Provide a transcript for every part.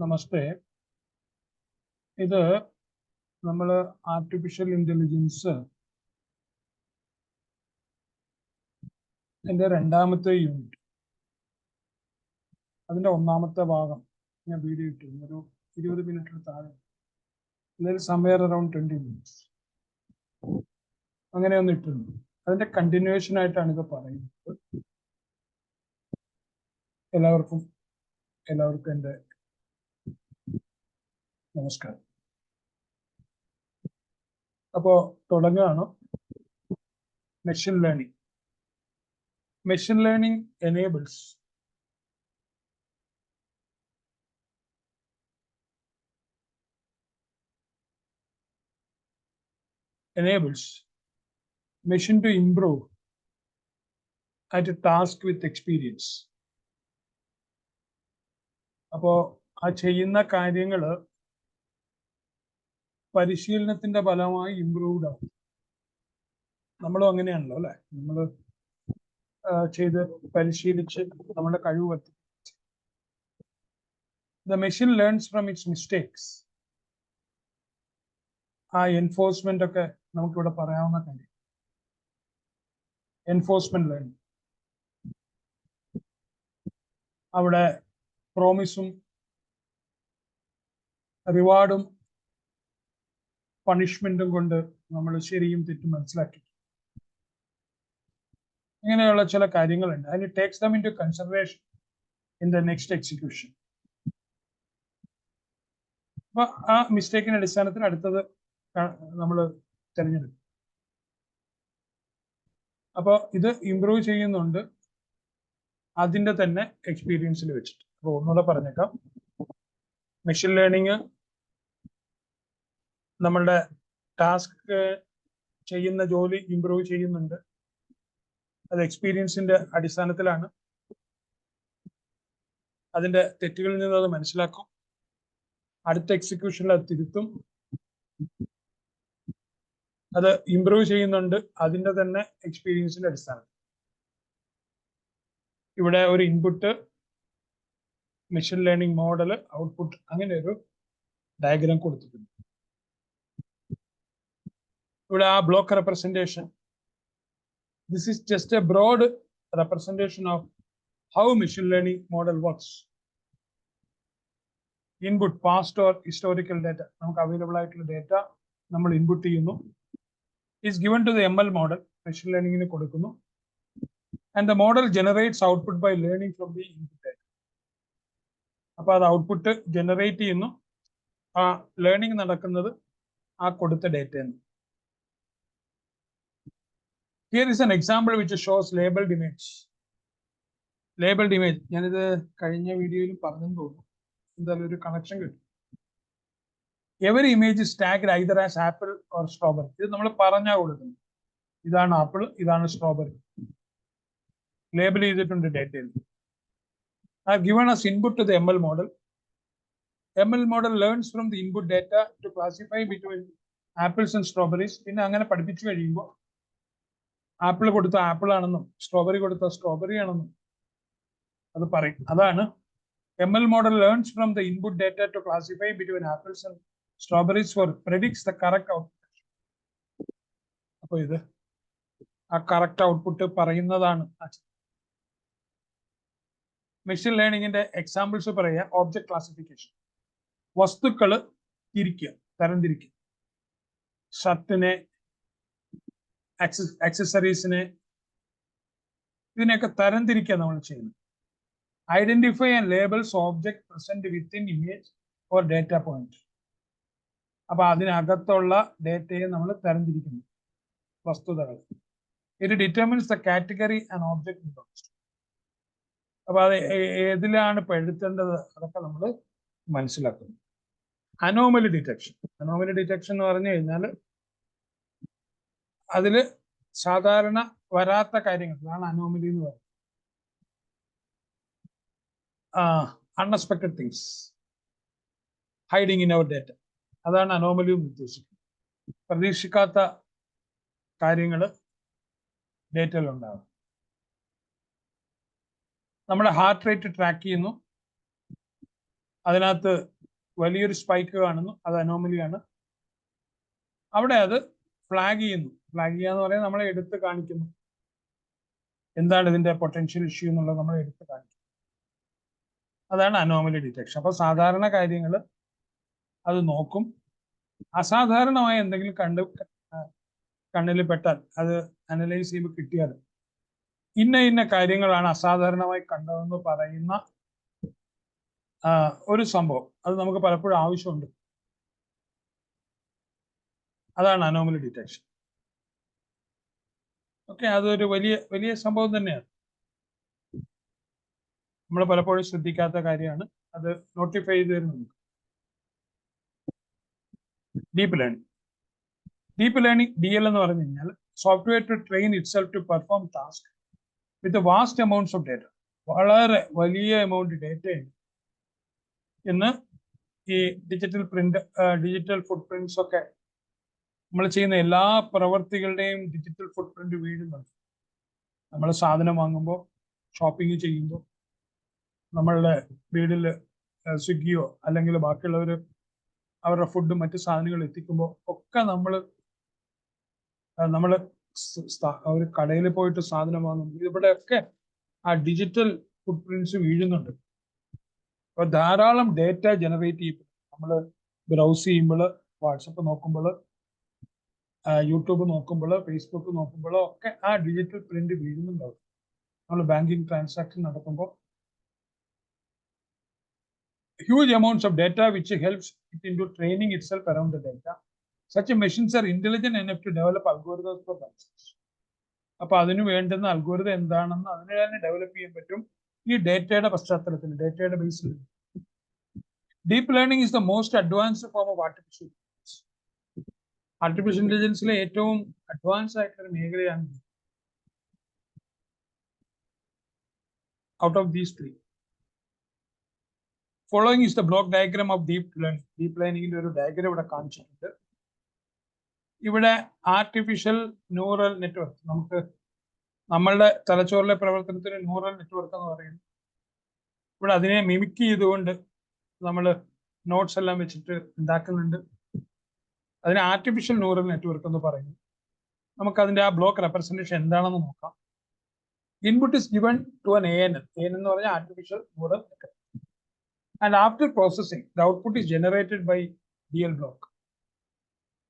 നമസ്തേ. ഇത് നമ്മൾ artificial intelligence എൻ്റെ രണ്ടാമത്തെ യൂണിറ്റ്, അതിൻ്റെ ഒന്നാമത്തെ ഭാഗം ഞാൻ വീഡിയോ ഇട്ടിരുന്നു. ഒരു 20 മിനിറ്റിന് താഴെ, അല്ലെങ്കിൽ സംവെയർ അറൌണ്ട് 20 മിനിറ്റ്സ് അങ്ങനെ ഒന്ന് ഇട്ടിരുന്നു. അതിൻ്റെ കണ്ടിന്യൂവേഷൻ ആയിട്ടാണ് ഇത് പറയുന്നത്. എല്ലാവർക്കും എൻ്റെ നമസ്കാരം. അപ്പോൾ തുടങ്ങുകയാണ്. Machine learning. Machine learning enables machine to improve at a task with experience. അപ്പോൾ ആ ചെയ്യുന്ന കാര്യങ്ങൾ പരിശീലനത്തിന്റെ ഫലമായി ഇംപ്രൂവ്ഡ് ആവും. നമ്മളും അങ്ങനെയാണല്ലോ അല്ലെ, നമ്മൾ ചെയ്ത് പരിശീലിച്ച് നമ്മുടെ കഴിവ് വർദ്ധിക്കും. The machine learns from its mistakes. ആ എൻഫോഴ്സ്മെന്റ് ഒക്കെ നമുക്കിവിടെ പറയാവുന്ന കാര്യം. എൻഫോഴ്സ്മെന്റ് ലേണിംഗ്, അവിടെ പ്രോമിസും റിവാർഡും പണിഷ്മെന്റും കൊണ്ട് നമ്മൾ ശരിയും തെറ്റും മനസ്സിലാക്കി. ഇങ്ങനെയുള്ള ചില കാര്യങ്ങളുണ്ട്. അതിന് takes them into consideration in the next execution. അപ്പൊ ആ മിസ്റ്റേക്കിന്റെ അടിസ്ഥാനത്തിൽ അടുത്തത് നമ്മൾ തിരഞ്ഞെടുക്കും. അപ്പോൾ ഇത് ഇംപ്രൂവ് ചെയ്യുന്നുണ്ട് അതിന്റെ തന്നെ എക്സ്പീരിയൻസിൽ വെച്ചിട്ട്. അപ്പോൾ ഒന്നുകൂടെ പറഞ്ഞേക്കാം. മെഷീൻ ലേണിംഗ് നമ്മളുടെ ടാസ്ക് ചെയ്യുന്ന ജോലി ഇംപ്രൂവ് ചെയ്യുന്നുണ്ട്. അത് എക്സ്പീരിയൻസിന്റെ അടിസ്ഥാനത്തിലാണ്. അതിന്റെ തെറ്റുകളിൽ നിന്ന് അത് മനസ്സിലാക്കും, അടുത്ത എക്സിക്യൂഷനിൽ അത് തിരുത്തും. അത് ഇംപ്രൂവ് ചെയ്യുന്നുണ്ട് അതിന്റെ തന്നെ എക്സ്പീരിയൻസിന്റെ അടിസ്ഥാനത്തിൽ. ഇവിടെ ഒരു input, machine learning model, output, അങ്ങനെ ഒരു ഡയഗ്രാം കൊടുത്തിട്ടുണ്ട്. ഇവിടെ ആ block representation, this is just a broad representation of how machine learning model works. Input, past or historical data, നമുക്ക് അവൈലബിൾ ആയിട്ടുള്ള ഡേറ്റ നമ്മൾ ഇൻപുട്ട് ചെയ്യുന്നു. is given to the ML model, machine learning ന് കൊടുക്കുന്നു. and the model generates output by learning from the input data. അപ്പോൾ അത് output generate ചെയ്യുന്നു. ആ ലേണിംഗ് നടക്കുന്നത് ആ കൊടുത്ത ഡേറ്റയാണ്. Here is an example which shows labeled image. Labeled image, ഞാനിത് കഴിഞ്ഞ വീഡിയോയിൽ പറഞ്ഞെന്ന് തോന്നുന്നു. എന്തായാലും ഒരു കണക്ഷൻ കിട്ടും. Every image is tagged either as apple or strawberry. ഇത് നമ്മൾ പറഞ്ഞാൽ കൊടുക്കുന്നു. ഇതാണ് ആപ്പിൾ, ഇതാണ് സ്ട്രോബെറി. ലേബിൾ ചെയ്തിട്ടുണ്ട് ഡേറ്റയിൽ. are given as input to the ML model. ML model learns from the input data to classify between apples and strawberries. പിന്നെ അങ്ങനെ പഠിപ്പിച്ചു കഴിയുമ്പോൾ ആപ്പിൾ കൊടുത്ത ആപ്പിൾ ആണെന്നും സ്ട്രോബെറി കൊടുത്ത സ്ട്രോബെറി ആണെന്നും അത് പറയും. അതാണ് ML model learns from the input data to classify between apples and strawberries for predicts the correct output. അപ്പോൾ ഇത് ആ കറക്റ്റ് ഔട്ട്പുട്ട് പറയുന്നതാണ്. മെഷീൻ ലേണിംഗിന്റെ എക്സാമ്പിൾസ് പറയുക. ഓബ്ജക്ട് ക്ലാസിഫിക്കേഷൻ, വസ്തുക്കള് തിരിക്കുക, തരംതിരിക്കുക. ഷർട്ടിനെ, ആക്സസറീസിനെ, ഇതിനെയൊക്കെ തരംതിരിക്കുക നമ്മൾ ചെയ്യുന്നത്. Identify and labels object present within image or data point. അപ്പൊ അതിനകത്തുള്ള ഡേറ്റയെ നമ്മൾ തരംതിരിക്കുന്നു, വസ്തുതകൾ. It determines the category and object belongs. അപ്പൊ അത് ഏതിലാണ് പെടുത്തേണ്ടത് അതൊക്കെ നമ്മൾ മനസ്സിലാക്കുന്നു. Anomaly detection. അനോമലി ഡിറ്റക്ഷൻ എന്ന് പറഞ്ഞു കഴിഞ്ഞാൽ അതില് സാധാരണ വരാത്ത കാര്യങ്ങൾ, അതാണ് അനോമലി എന്ന് പറയുന്നത്. Unexpected things hiding in our data, അതാണ് അനോമലി എന്ന് ഉദ്ദേശിക്കുന്നത്. പ്രതീക്ഷിക്കാത്ത കാര്യങ്ങൾ ഡേറ്റയിൽ ഉണ്ടാകും. നമ്മുടെ ഹാർട്ട് റേറ്റ് ട്രാക്ക് ചെയ്യുന്നു, അതിനകത്ത് വലിയൊരു സ്പൈക്ക് കാണുന്നു, അത് അനോമലിയാണ്. അവിടെ അത് ഫ്ലാഗ് ചെയ്യുന്നു. ഫ്ലാഗ് ചെയ്യുക എന്ന് പറയാൻ നമ്മളെ എടുത്ത് കാണിക്കുന്നു എന്താണ് ഇതിന്റെ പൊട്ടൻഷ്യൽ ഇഷ്യൂ എന്നുള്ളത് നമ്മൾ എടുത്ത് കാണിക്കും. അതാണ് അനോമലി ഡിറ്റക്ഷൻ. അപ്പൊ സാധാരണ കാര്യങ്ങൾ അത് നോക്കും. അസാധാരണമായ എന്തെങ്കിലും കണ്ണിൽ പെട്ടാൽ അത് അനലൈസ് ചെയ്യുമ്പോൾ കിട്ടിയാൽ ഇന്ന കാര്യങ്ങളാണ് അസാധാരണമായി കണ്ടതെന്ന് പറയുന്ന ഒരു സംഭവം, അത് നമുക്ക് പലപ്പോഴും ആവശ്യമുണ്ട്. അതാണ് അനോമലി ഡിറ്റക്ഷൻ. ഓക്കെ, അതൊരു വലിയ സംഭവം തന്നെയാണ്. നമ്മൾ പലപ്പോഴും ശ്രദ്ധിക്കാത്ത കാര്യമാണ്. അത് നോട്ടിഫൈ ചെയ്ത് തരുന്നുണ്ട്. Deep learning. Deep learning DL എന്ന് പറഞ്ഞു കഴിഞ്ഞാൽ software to train itself to perform task with vast amounts of data. വളരെ വലിയ എമൗണ്ട് ഡേറ്റയുണ്ട്. ഇന്ന് ഈ ഡിജിറ്റൽ ഫുട് പ്രിന്റ്സ് ഒക്കെ നമ്മൾ ചെയ്യുന്ന എല്ലാ പ്രവർത്തികളുടെയും ഡിജിറ്റൽ ഫുട് പ്രിന്റ് വീഴുന്നുണ്ട്. നമ്മൾ സാധനം വാങ്ങുമ്പോൾ, ഷോപ്പിംഗ് ചെയ്യുമ്പോൾ, നമ്മളുടെ വീട്ടിൽ സ്വിഗ്ഗിയോ അല്ലെങ്കിൽ ബാക്കിയുള്ളവർ അവരുടെ ഫുഡും മറ്റു സാധനങ്ങൾ എത്തിക്കുമ്പോൾ ഒക്കെ നമ്മൾ ഒരു കടയിൽ പോയിട്ട് സാധനം വാങ്ങും. ഇവിടെയൊക്കെ ആ ഡിജിറ്റൽ ഫുട് പ്രിന്റ്സ് വീഴുന്നുണ്ട്. അപ്പൊ ധാരാളം ഡേറ്റ ജനറേറ്റ് ചെയ്യും. നമ്മൾ ബ്രൗസ് ചെയ്യുമ്പോൾ, വാട്സപ്പ് നോക്കുമ്പോൾ, യൂട്യൂബ് നോക്കുമ്പോൾ, ഫേസ്ബുക്ക് നോക്കുമ്പോൾ ഒക്കെ ആ ഡിജിറ്റൽ പ്രിന്റ് വീഴുന്നുണ്ടാവും. നമ്മൾ ബാങ്കിങ് ട്രാൻസാക്ഷൻ നടത്തുമ്പോൾ huge amounts of data which helps it into training itself around the data. Such machines are intelligent enough to develop algorithms for themselves. അപ്പൊ അതിന് വേണ്ടുന്ന അൽഗോരിതം എന്താണെന്ന് അതിനെ തന്നെ ഡെവലപ്പ് ചെയ്യാൻ പറ്റും ഈ ഡേറ്റയുടെ പശ്ചാത്തലത്തിൽ, ഡേറ്റയുടെ ബേസിൽ. Deep learning is the most advanced form of artificial intelligence. Artificial ഇന്റലിജൻസിലെ ഏറ്റവും അഡ്വാൻസ് ആയിട്ടുള്ള മേഖലയാണ്. Out of these three, following is the block diagram of deep learning. Deep learning ഒരു ഡയഗ്രം ഇവിടെ കാണിച്ചിട്ടുണ്ട്. ഇവിടെ ആർട്ടിഫിഷ്യൽ ന്യൂറൽ നെറ്റ്വർക്ക്, നമുക്ക് നമ്മളുടെ തലച്ചോറിലെ പ്രവർത്തനത്തിന് ന്യൂറൽ നെറ്റ്വർക്ക് എന്ന് പറയുന്നു. ഇവിടെ അതിനെ മിമിക് ചെയ്തുകൊണ്ട് നമ്മൾ നോട്ട്സ് എല്ലാം വെച്ചിട്ട് ഉണ്ടാക്കുന്നുണ്ട്. അതിനെ ആർട്ടിഫിഷ്യൽ ന്യൂറൽ നെറ്റ്വർക്ക് എന്ന് പറയുന്നു. നമുക്കതിന്റെ ആ ബ്ലോക്ക് റെപ്രസെന്റേഷൻ എന്താണെന്ന് നോക്കാം. Input is given to an ANN. ANN എന്ന് പറഞ്ഞാൽ artificial neural network. And after processing, the output is generated by DL block.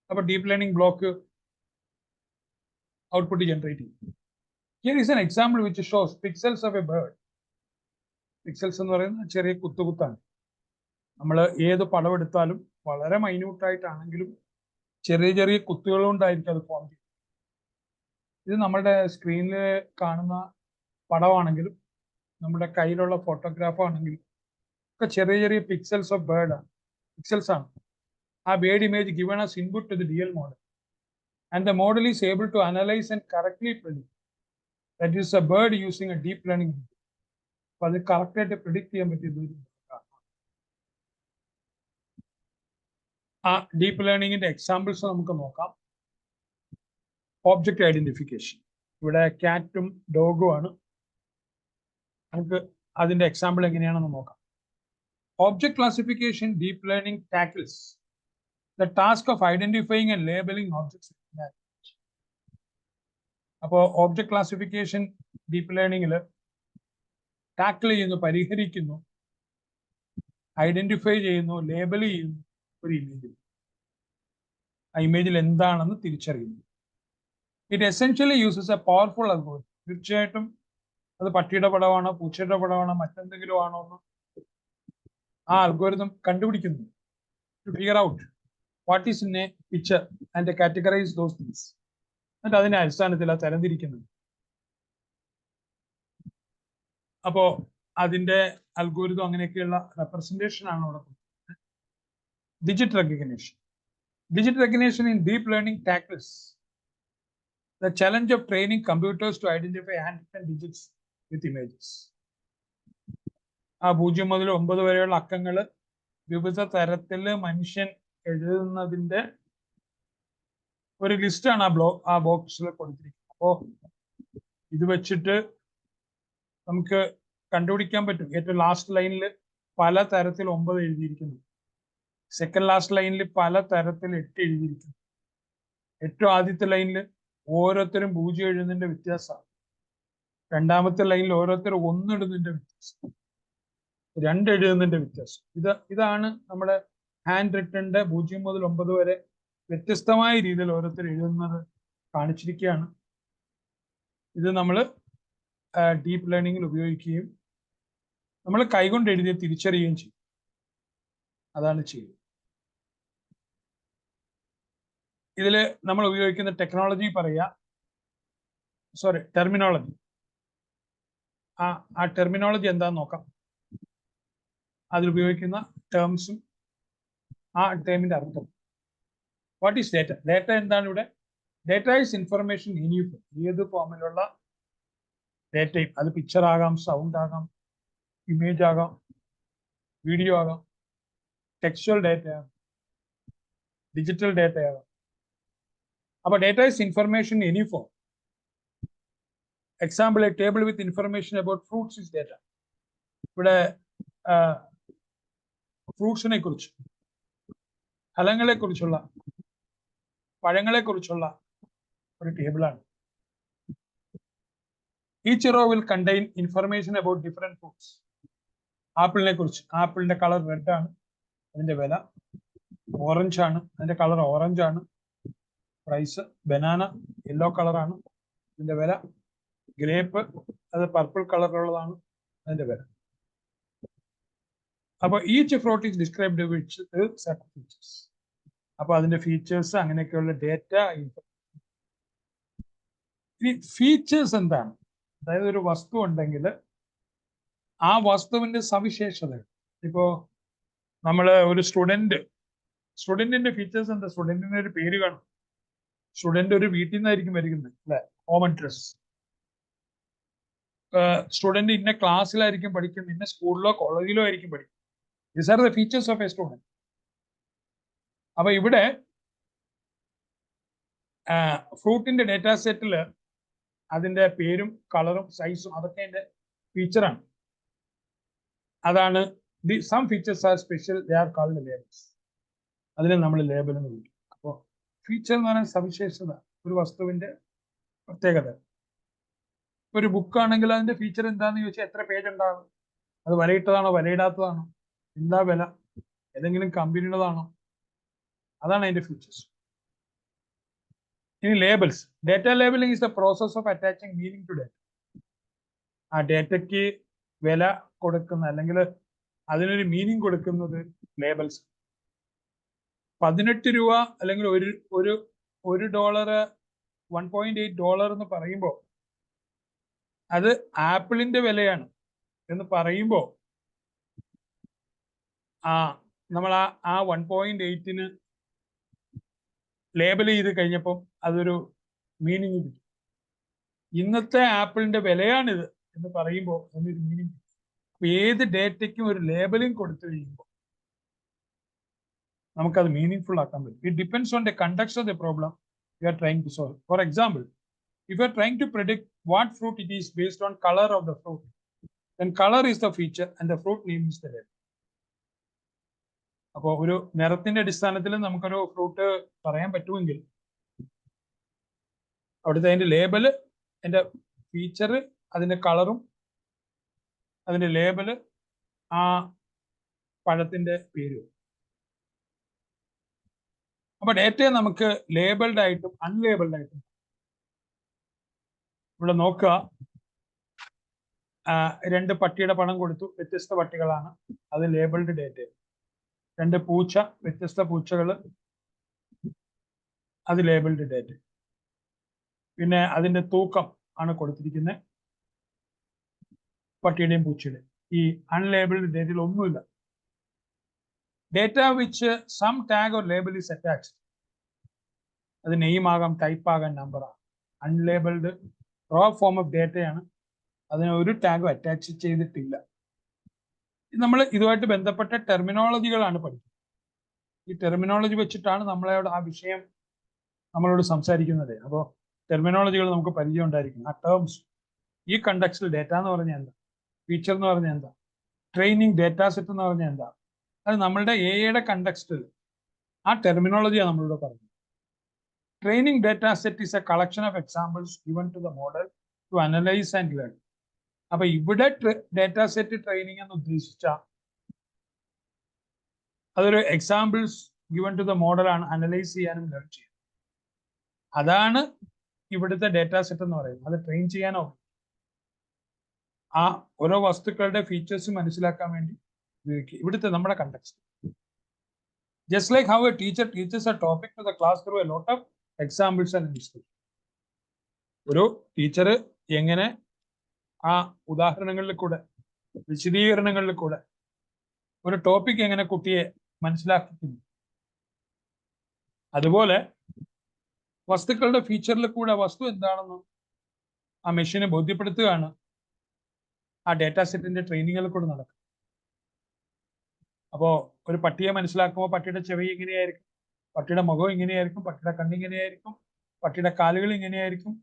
Our deep learning block output is generating. Here is an example which shows pixels of a bird. Pixels എന്ന് പറയുന്നത് ചെറിയ കുത്താണ്. നമ്മൾ ഏത് പടം എടുത്താലും വളരെ minute ആയിട്ടാണെങ്കിലും ചെറിയ കുത്തുകൾ കൊണ്ടായിരിക്കും അത് ഫോം ചെയ്യുന്നത്. ഇത് നമ്മുടെ സ്ക്രീനിൽ കാണുന്ന പടമാണെങ്കിലും നമ്മുടെ കയ്യിലുള്ള ഫോട്ടോഗ്രാഫ് ആണെങ്കിലും ചെറിയ പിക്സൽസ് ഓഫ് ബേർഡ് ആണ്, പിക്സൽസ് ആണ്. ആ bird image given as input to the DL model and the model is able to analyse and correctly predict. That is a bird using a deep learning. അപ്പൊ അത് കറക്റ്റായിട്ട് predict ചെയ്യാൻ പറ്റിയത് ആ deep ലേണിംഗിന്റെ എക്സാമ്പിൾസ് നമുക്ക് നോക്കാം. ഓബ്ജക്റ്റ് ഐഡന്റിഫിക്കേഷൻ, ഇവിടെ ക്യാറ്റും ഡോഗും ആണ്. നമുക്ക് അതിന്റെ എക്സാമ്പിൾ എങ്ങനെയാണെന്ന് നോക്കാം. Object classification deep learning tackles the task of identifying and labeling objects. അപ്പോൾ ഓബ്ജക്ട് ക്ലാസിഫിക്കേഷൻ ഡീപ്പ് ലേണിംഗിൽ ടാക്കിൾ ചെയ്യുന്നു, പരിഹരിക്കുന്നു, ഐഡന്റിഫൈ ചെയ്യുന്നു, ലേബൽ ചെയ്യുന്നു ഒരു ഇമേജിൽ. ആ ഇമേജിൽ എന്താണെന്ന് തിരിച്ചറിയുന്നു. It essentially uses A powerful algorithm. തീർച്ചയായിട്ടും അത് പട്ടിയുടെ പടമാണോ, പൂച്ചയുടെ പടമാണോ, മറ്റെന്തെങ്കിലും ആണോ എന്ന് ആ അൽഗോരിതം കണ്ടുപിടിക്കുന്നു. To figure out what is in a picture and categorise those things. എന്നിട്ട് അതിന്റെ അടിസ്ഥാനത്തിൽ അത് തരംതിരിക്കുന്നത്. അപ്പോ അതിന്റെ അൽഗോരിതം അങ്ങനെയൊക്കെയുള്ള റെപ്രസെന്റേഷൻ ആണ് അവിടെ കൊടുക്കുന്നത്. Digit recognition. Digital recognition in deep learning tackles the challenge of training computers to identify handwritten digits with images. ആ 0 മുതൽ 9 വരെയുള്ള അക്കങ്ങൾ വിവിധ തരത്തിൽ മനുഷ്യൻ എഴുതുന്നതിന്റെ ഒരു ലിസ്റ്റാണ് ആ ബോക്സിൽ കൊടുത്തിരിക്കുന്നത്. അപ്പോൾ ഇത് വെച്ചിട്ട് നമുക്ക് കണ്ടുപിടിക്കാൻ പറ്റും ഏറ്റവും ലാസ്റ്റ് ലൈനിൽ പല തരത്തിൽ 9 എഴുതിയിരിക്കുന്നു. സെക്കൻഡ് ലാസ്റ്റ് ലൈനിൽ പല തരത്തിൽ 8 എഴുതിയിരിക്കുന്നു. ഏറ്റവും ആദ്യത്തെ ലൈനിൽ ഓരോരുത്തരും 0 എഴുതുന്നതിന്റെ വ്യത്യാസമാണ്. രണ്ടാമത്തെ ലൈനിൽ ഓരോരുത്തരും 1 ഇടുന്നതിന്റെ വ്യത്യാസം, 2 എഴുതുന്നതിന്റെ വ്യത്യാസം. ഇതാണ് നമ്മുടെ ഹാൻഡ് റിട്ടന്റെ 0 മുതൽ 9 വരെ വ്യത്യസ്തമായ രീതിയിൽ ഓരോരുത്തർ എഴുതുന്നത് കാണിച്ചിരിക്കുകയാണ്. ഇത് നമ്മൾ ഡീപ്പ് ലേണിംഗിൽ ഉപയോഗിക്കുകയും നമ്മൾ കൈകൊണ്ട് എഴുതി തിരിച്ചറിയുകയും ചെയ്യും. അതാണ് ചെയ്യുന്നത്. ഇതിൽ നമ്മൾ ഉപയോഗിക്കുന്ന ടെക്നോളജി ടെർമിനോളജി. ആ ടെർമിനോളജി എന്താന്ന് നോക്കാം. അതിലുപയോഗിക്കുന്ന ടേംസും ആ ടേമിന്റെ അർത്ഥം. What is data? ഡേറ്റ എന്താണ് ഇവിടെ? Data is information in you. ഏത് ഫോമിലുള്ള ഡേറ്റയും, അത് പിക്ചർ ആകാം, സൗണ്ട് ആകാം, ഇമേജ് ആകാം, വീഡിയോ ആകാം, ടെക്സ്ച്വൽ ഡേറ്റ ആകാം, ഡിജിറ്റൽ ഡേറ്റ ആകാം. അപ്പൊ data is information in any form. Example, A table with information about fruits is data. ഇവിടെ ഫ്രൂട്ട്സിനെ കുറിച്ച്, ഫലങ്ങളെ കുറിച്ചുള്ള, പഴങ്ങളെ കുറിച്ചുള്ള ഒരു ടേബിളാണ്. Each row will contain information about different fruits. ആപ്പിളിനെ കുറിച്ച്, ആപ്പിളിന്റെ കളർ റെഡ് ആണ്, അതിന്റെ വില. ഓറഞ്ച് ആണ്, അതിന്റെ കളർ ഓറഞ്ച് ആണ്, പ്രൈസ്. ബനാന യെല്ലോ കളറാണ്, അതിന്റെ വില. ഗ്രേപ്പ് അത് പർപ്പിൾ കളറിലുള്ളതാണ്, അതിന്റെ വില. അപ്പൊ each fruit is described with set features. അപ്പൊ അതിന്റെ ഫീച്ചേഴ്സ്, അങ്ങനെയൊക്കെയുള്ള ഡേറ്റ. ഇനി ഫീച്ചേഴ്സ് എന്താണ്? അതായത് ഒരു വസ്തു ഉണ്ടെങ്കിൽ ആ വസ്തുവിന്റെ സവിശേഷതകൾ. ഇപ്പോ നമ്മള് ഒരു സ്റ്റുഡന്റിന്റെ ഫീച്ചേഴ്സ് എന്താ? സ്റ്റുഡന്റിന് ഒരു പേര് കാണും. സ്റ്റുഡന്റ് ഒരു വീട്ടിൽ നിന്നായിരിക്കും വരുന്നത്, അല്ലെ? Home address. സ്റ്റുഡന്റ് ഇന്ന ക്ലാസ്സിലായിരിക്കും പഠിക്കുന്നത്, ഇന്ന സ്കൂളിലോ കോളേജിലോ ആയിരിക്കും പഠിക്കുന്നത്. These are the features of A student. അപ്പൊ ഇവിടെ ഫ്രൂട്ടിന്റെ ഡേറ്റാ സെറ്റില് അതിന്റെ പേരും കളറും സൈസും അതൊക്കെ അതിന്റെ ഫീച്ചറാണ്. അതാണ് some features are special, they are called labels. അതിനെ നമ്മൾ ലേബൽ എന്ന് വിളിക്കും. അപ്പോൾ ഫീച്ചർ എന്ന് പറയുന്ന സവിശേഷത, ഒരു വസ്തുവിന്റെ പ്രത്യേകത. ഒരു ബുക്ക് ആണെങ്കിൽ അതിന്റെ ഫീച്ചർ എന്താന്ന് ചോദിച്ചാൽ എത്ര പേജ് ഉണ്ടാകും, അത് വിലയിട്ടതാണോ വിലയിടാത്തതാണോ, എന്താ വില, ഏതെങ്കിലും കമ്പനിയുടേതാണോ, അതാണ് അതിന്റെ ഫീച്ചേഴ്സ്. ഇനി labels. Data labelling is the process of attaching meaning to data. ആ ഡേറ്റയ്ക്ക് വില കൊടുക്കുന്ന, അല്ലെങ്കിൽ അതിനൊരു മീനിങ് കൊടുക്കുന്നത് ലേബൽസ്. 18 രൂപ അല്ലെങ്കിൽ $1 $1.8 എന്ന് പറയുമ്പോൾ അത് ആപ്പിളിന്റെ വിലയാണ് എന്ന് പറയുമ്പോൾ നമ്മൾ ആ 1.8ന് ലേബൽ ചെയ്ത് കഴിഞ്ഞപ്പം അതൊരു മീനിങ് കിട്ടും. ഇന്നത്തെ ആപ്പിളിന്റെ വിലയാണിത് എന്ന് പറയുമ്പോൾ അതിനൊരു മീനിങ്. ഏത് ഡേറ്റയ്ക്കും ഒരു ലേബലിംഗ് കൊടുത്തു കഴിയുമ്പോൾ നമുക്കത് മീനിങ് ഫുൾ ആക്കാൻ പറ്റും. It depends on the context of the problem you are trying to solve. For example, if you are trying to predict what fruit it is based on color of the fruit, then color is the feature and the fruit name is the label. അപ്പോൾ ഒരു നിറത്തിന്റെ അടിസ്ഥാനത്തിൽ നമുക്കൊരു fruit പറയാൻ പറ്റുമെങ്കിൽ അവിടുത്തെ അതിന്റെ label, അതിന്റെ feature, അതിന്റെ കളറും അതിന്റെ ലേബല്, ആ പഴത്തിന്റെ പേരും. അപ്പൊ ഡേറ്റയെ നമുക്ക് ലേബിൾഡ് ആയിട്ടും അൺലേബിൾഡ് ആയിട്ടും. ഇവിടെ നോക്കുക, 2 പട്ടിയുടെ പണം കൊടുത്തു, വ്യത്യസ്ത പട്ടികളാണ്, അത് ലേബിൾഡ് ഡേറ്റ. 2 പൂച്ച, വ്യത്യസ്ത പൂച്ചകൾ, അത് ലേബിൾഡ് ഡേറ്റ. പിന്നെ അതിന്റെ തൂക്കം ആണ് കൊടുത്തിരിക്കുന്നത്, പട്ടിയുടെയും പൂച്ചയുടെയും. ഈ അൺലേബിൾഡ് ഡേറ്റയിൽ ഒന്നുമില്ല. Data which some tag or label is attached, അത് നെയിം ആകാം, ടൈപ്പ് ആകാം, നമ്പർ ആകാം. അൺലേബിൾഡ് റോ ഫോം ഓഫ് ഡേറ്റയാണ്, അതിന് ഒരു ടാഗും അറ്റാച്ച് ചെയ്തിട്ടില്ല. നമ്മൾ ഇതുമായിട്ട് ബന്ധപ്പെട്ട ടെർമിനോളജികളാണ് പഠിക്കുന്നത്. ഈ ടെർമിനോളജി വെച്ചിട്ടാണ് നമ്മളോട് ആ വിഷയം നമ്മളോട് സംസാരിക്കുന്നത്. അപ്പോൾ ടെർമിനോളജികൾ നമുക്ക് പരിചയം ഉണ്ടായിരിക്കും. ആ ടേംസ്, ഈ കണ്ടക്സ്റ്റിൽ ഡേറ്റ എന്ന് പറഞ്ഞാൽ എന്താ, ഫീച്ചർ എന്ന് പറഞ്ഞാൽ എന്താ, ട്രെയിനിങ് ഡേറ്റാ സെറ്റ് എന്ന് പറഞ്ഞാൽ എന്താ? അത് നമ്മളുടെ എയുടെ കണ്ടക്സ്റ്റിൽ ആ ടെർമിനോളജിയാണ് നമ്മളിവിടെ പറഞ്ഞത്. Training data set is a collection of examples given to the model to analyse and learn. അപ്പൊ ഇവിടെ ഡേറ്റാ സെറ്റ് ട്രെയിനിങ് എന്ന് ഉദ്ദേശിച്ച അതൊരു എക്സാമ്പിൾസ് ഗിവൺ ടു ദ മോഡലാണ് അനലൈസ് ചെയ്യാനും ലേൺ ചെയ്യാനും. അതാണ് ഇവിടുത്തെ ഡേറ്റാ സെറ്റ് എന്ന് പറയുന്നത്. അത് ട്രെയിൻ ചെയ്യാനോ ആ ഓരോ വസ്തുക്കളുടെ ഫീച്ചേഴ്സ് മനസ്സിലാക്കാൻ വേണ്ടി ഉപയോഗിക്കുക. ഇവിടുത്തെ നമ്മുടെ context. Just like how a teacher teaches a topic to the class through a lot of examples and discussion. ഒരു ടീച്ചർ എങ്ങനെ ആ ഉദാഹരണങ്ങളിൽ കൂടെ വിശദീകരണങ്ങളിൽ കൂടെ ഒരു ടോപ്പിക് എങ്ങനെ കുട്ടിയെ മനസ്സിലാക്കുന്നു, അതുപോലെ വസ്തുക്കളുടെ ഫീച്ചറിൽ കൂടെ വസ്തു എന്താണെന്ന് ആ മെഷീനെ ബോധ്യപ്പെടുത്തുകയാണ് ആ ഡേറ്റാ സെറ്റിന്റെ ട്രെയിനിങ്ങിൽ കൂടെ നടക്കും. അപ്പോ ഒരു പട്ടിയെ മനസ്സിലാക്കുമ്പോൾ പട്ടിയുടെ ചെവി ഇങ്ങനെയായിരിക്കും, പട്ടിയുടെ മുഖം ഇങ്ങനെയായിരിക്കും, പട്ടിയുടെ കണ്ണിങ്ങനെയായിരിക്കും, പട്ടിയുടെ കാലുകൾ ഇങ്ങനെയായിരിക്കും.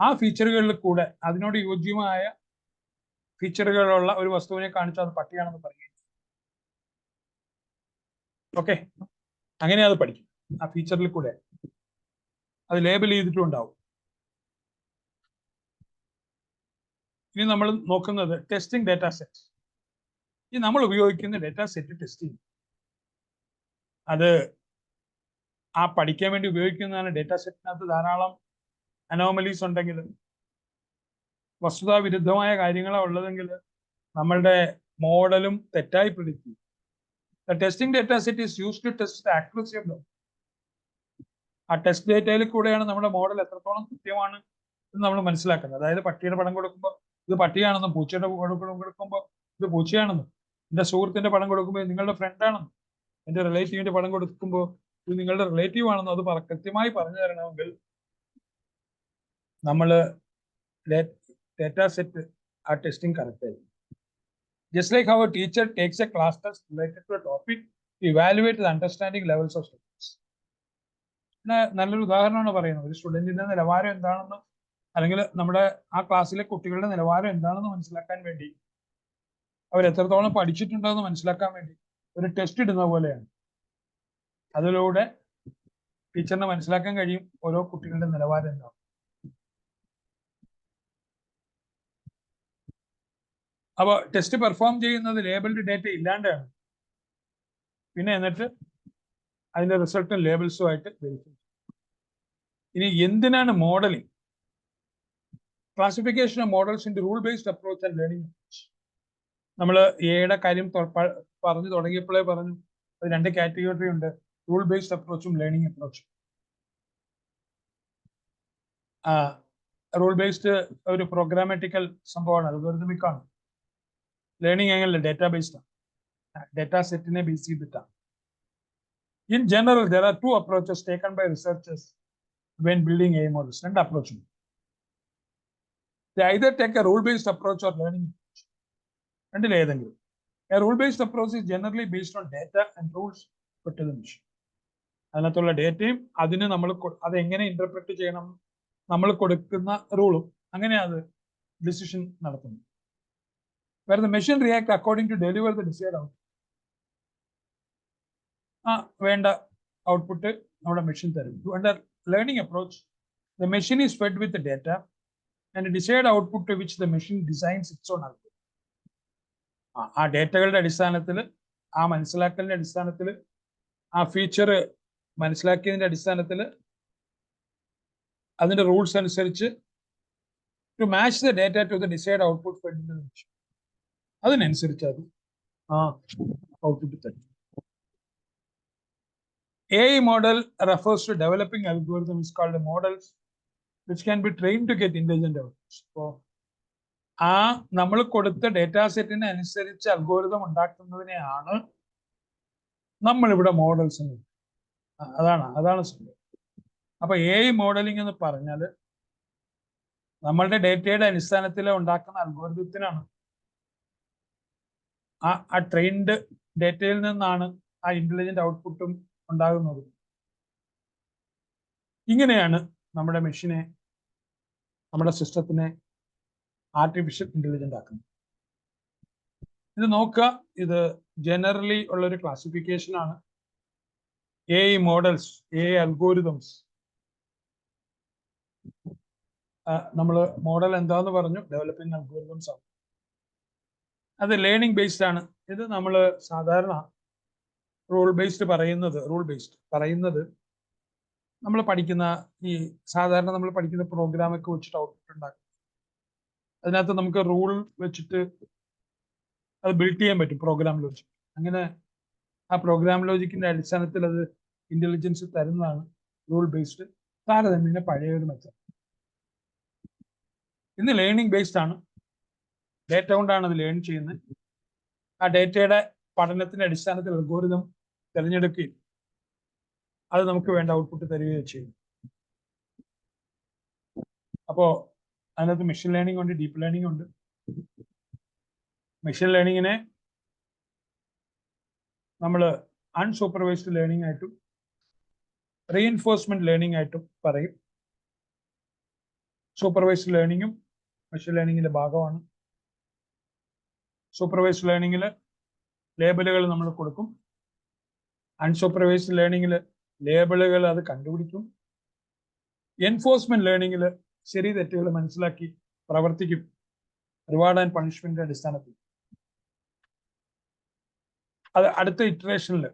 ആ ഫീച്ചറുകളിൽ കൂടെ അതിനോട് യോജ്യമായ ഫീച്ചറുകളുള്ള ഒരു വസ്തുവിനെ കാണിച്ചാൽ അത് പട്ടിയാണെന്ന് പറയുക. ഓക്കെ, അങ്ങനെ അത് പഠിക്കും. ആ ഫീച്ചറിൽ കൂടെ അത് ലേബൽ ചെയ്തിട്ടുണ്ടാവും. ഇനി നമ്മൾ നോക്കുന്നത് ടെസ്റ്റിംഗ് ഡേറ്റാ സെറ്റ്. ഈ നമ്മൾ ഉപയോഗിക്കുന്ന ഡേറ്റാ സെറ്റ് ടെസ്റ്റിംഗ്, അത് ആ പഠിക്കാൻ വേണ്ടി ഉപയോഗിക്കുന്നതാണ്. ഡേറ്റാ സെറ്റിനകത്ത് ധാരാളം അനോമലീസ് ഉണ്ടെങ്കിൽ, വസ്തുതാ വിരുദ്ധമായ കാര്യങ്ങളാണ് ഉള്ളതെങ്കിൽ നമ്മളുടെ മോഡലും തെറ്റായി പ്രെഡിക്റ്റ് ചെയ്യും. The testing data set is used to test the accuracy of them. ആ ടെസ്റ്റ് ഡേറ്റയിൽ കൂടെയാണ് നമ്മുടെ മോഡൽ എത്രത്തോളം കൃത്യമാണ് എന്ന് നമ്മൾ മനസ്സിലാക്കുന്നത്. അതായത് പട്ടിയുടെ പടം കൊടുക്കുമ്പോൾ ഇത് പട്ടിയാണെന്നും, പൂച്ചയുടെ പടം കൊടുക്കുമ്പോൾ ഇത് പൂച്ചയാണെന്നും, എൻ്റെ സുഹൃത്തിന്റെ പടം കൊടുക്കുമ്പോൾ നിങ്ങളുടെ ഫ്രണ്ടാണെന്നും, എൻ്റെ റിലേറ്റീവിന്റെ പടം കൊടുക്കുമ്പോൾ ഇത് നിങ്ങളുടെ റിലേറ്റീവ് ആണെന്നും അത് കൃത്യമായി പറഞ്ഞു തരണമെങ്കിൽ നമ്മൾ ഡേറ്റാ സെറ്റ് ആ ടെസ്റ്റിംഗ് കറക്റ്റ് ആയിരിക്കും. Just like how a teacher takes a class test related to a topic to evaluate the understanding levels of students. നല്ലൊരു ഉദാഹരണമാണ് പറയുന്നത്. ഒരു സ്റ്റുഡന്റിന്റെ നിലവാരം എന്താണെന്ന്, അല്ലെങ്കിൽ നമ്മുടെ ആ ക്ലാസ്സിലെ കുട്ടികളുടെ നിലവാരം എന്താണെന്ന് മനസ്സിലാക്കാൻ വേണ്ടി, അവർ എത്രത്തോളം പഠിച്ചിട്ടുണ്ടോ എന്ന് മനസ്സിലാക്കാൻ വേണ്ടി ഒരു ടെസ്റ്റ് ഇടുന്ന പോലെയാണ്. അതിലൂടെ ടീച്ചറിന് മനസ്സിലാക്കാൻ കഴിയും ഓരോ കുട്ടികളുടെ നിലവാരം എന്താണ്. അപ്പൊ ടെസ്റ്റ് പെർഫോം ചെയ്യുന്നത് ലേബിൾഡ് ഡേറ്റ ഇല്ലാണ്ടാണ്. പിന്നെ എന്നിട്ട് അതിന്റെ റിസൾട്ടും ലേബിൾസും ആയിട്ട് വെരിഫൈ. ഇനി എന്തിനാണ് modelling? Classification of models in rule based approach and learning approach. നമ്മൾ എയുടെ കാര്യം പറഞ്ഞു തുടങ്ങിയപ്പോഴേ പറഞ്ഞു അത് രണ്ട് കാറ്റഗറി ഉണ്ട്, റൂൾ ബേസ്ഡ് അപ്രോച്ചും ലേണിംഗ് അപ്രോച്ചും. റൂൾ ബേസ്ഡ് ഒരു പ്രോഗ്രാമാറ്റിക്കൽ സംഭവമാണ്, അൽഗോരിതമിക് ആണ്. ലേണിംഗ് എങ്ങനെ ഡേറ്റാ ബേസ്ഡ് ആണ്, ഡേറ്റാ സെറ്റിനെ ബേസ് ചെയ്തിട്ടാണ്. In general, there are two approaches taken by researchers when building AI models. രണ്ട് approach. They either take a rule-based approach or learning approach. രണ്ടിൽ ഏതെങ്കിലും. A rule-based approach is generally based on data and rules put to the machine. അതിനകത്തുള്ള ഡേറ്റയും അതിന് നമ്മൾ അത് എങ്ങനെ interpret ചെയ്യണം, നമ്മൾ കൊടുക്കുന്ന റൂളും, അങ്ങനെ അത് ഡിസിഷൻ നടത്തുന്നു. Where the machine react according to deliver the desired output. വേണ്ട ഔട്ട്പുട്ട് നമ്മുടെ മെഷീൻ തരും. Under learning approach, the machine is fed with the data and desired output to which the machine designs its own algorithm. ആ ഡേറ്റകളുടെ അടിസ്ഥാനത്തിൽ, ആ മനസ്സിലാക്കലിന്റെ അടിസ്ഥാനത്തിൽ, ആ feature മനസ്സിലാക്കിയതിന്റെ അടിസ്ഥാനത്തിൽ, അതിന്റെ റൂൾസ് അനുസരിച്ച് to match the data to the decide output fed in the machine, അതിനനുസരിച്ച് അത് ആ ഔട്ട്പുട്ട് തരും. AI model refers to developing algorithms called models which can be trained to get intelligent outputs. So, ആ നമ്മൾ കൊടുത്ത data സെറ്റിന് അനുസരിച്ച് algorithm ഉണ്ടാക്കുന്നതിനെയാണ് നമ്മളിവിടെ മോഡൽസ് എന്ന്. അതാണ് സംഭവം. അപ്പൊ AI മോഡലിംഗ് എന്ന് പറഞ്ഞാൽ നമ്മളുടെ ഡേറ്റയുടെ അടിസ്ഥാനത്തിൽ ഉണ്ടാക്കുന്ന അൽഗോരിതത്തിനാണ്. ആ ട്രെയിൻഡ് ഡേറ്റയിൽ നിന്നാണ് ആ ഇന്റലിജന്റ് ഔട്ട്പുട്ടും ഉണ്ടാകുന്നത്. ഇങ്ങനെയാണ് നമ്മുടെ മെഷീനെ, നമ്മുടെ സിസ്റ്റത്തിനെ ആർട്ടിഫിഷ്യൽ ഇന്റലിജന്റ് ആക്കുന്നത്. ഇത് നോക്കുക, ഇത് ജനറലി ഉള്ളൊരു ക്ലാസിഫിക്കേഷൻ ആണ്. AI models, AI algorithms. നമ്മൾ മോഡൽ എന്താന്ന് പറഞ്ഞു, ഡെവലപ്പിംഗ് അൽഗോരിതംസ് ആണ്. അത് ലേണിംഗ് ബേസ്ഡ് ആണ്. ഇത് നമ്മൾ സാധാരണ റൂൾ ബേസ്ഡ് പറയുന്നത് നമ്മൾ പഠിക്കുന്ന സാധാരണ നമ്മൾ പഠിക്കുന്ന പ്രോഗ്രാമൊക്കെ വെച്ചിട്ട് ഔട്ട്പുട്ട് ഉണ്ടാക്കും. അതിനകത്ത് നമുക്ക് റൂൾ വെച്ചിട്ട് അത് ബിൽഡ് ചെയ്യാൻ പറ്റും, പ്രോഗ്രാം ലോജിക്. അങ്ങനെ ആ പ്രോഗ്രാം ലോജിക്കിന്റെ അടിസ്ഥാനത്തിൽ അത് ഇന്റലിജൻസ് തരുന്നതാണ് റൂൾ ബേസ്ഡ്. താരതമ്യേന പഴയ ഒരു മെത്തേഡ്. ഇന്ന് ലേണിംഗ് ബേസ്ഡ് ആണ്. ഡേറ്റ കൊണ്ടാണ് അത് ലേൺ ചെയ്യുന്നത്. ആ ഡേറ്റയുടെ പഠനത്തിന്റെ അടിസ്ഥാനത്തിൽ അൽഗോരിതം തിരഞ്ഞെടുക്കുകയും അത് നമുക്ക് വേണ്ട ഔട്ട്പുട്ട് തരികയും ചെയ്യും. അപ്പോ അതിനകത്ത് മെഷീൻ ലേണിംഗ് ഉണ്ട്, ഡീപ്പ് ലേണിംഗ് ഉണ്ട്. മെഷീൻ ലേണിങ്ങിനെ നമ്മൾ അൺസൂപ്പർവൈസ്ഡ് ലേണിംഗ് ആയിട്ടും റീഇൻഫോഴ്സ്മെന്റ് ലേണിംഗ് ആയിട്ടും പറയും. സൂപ്പർവൈസ്ഡ് ലേണിംഗും മെഷീൻ ലേണിംഗിന്റെ ഭാഗമാണ്. സൂപ്പർവൈസ്ഡ് ലേണിംഗിൽ ലേബലുകൾ നമ്മൾ കൊടുക്കും. അൺസൂപ്പർവൈസ്ഡ് ലേണിംഗിൽ ലേബലുകൾ അത് കണ്ടുപിടിക്കും. എൻഫോഴ്സ്മെന്റ് ലേണിംഗിൽ ശരി തെറ്റുകൾ മനസ്സിലാക്കി പ്രവർത്തിക്കും, റിവാർഡ് ആൻഡ് പണിഷ്മെന്റിന്റെ അടിസ്ഥാനത്തിൽ. അത് അടുത്ത ഇറ്ററേഷനിൽ,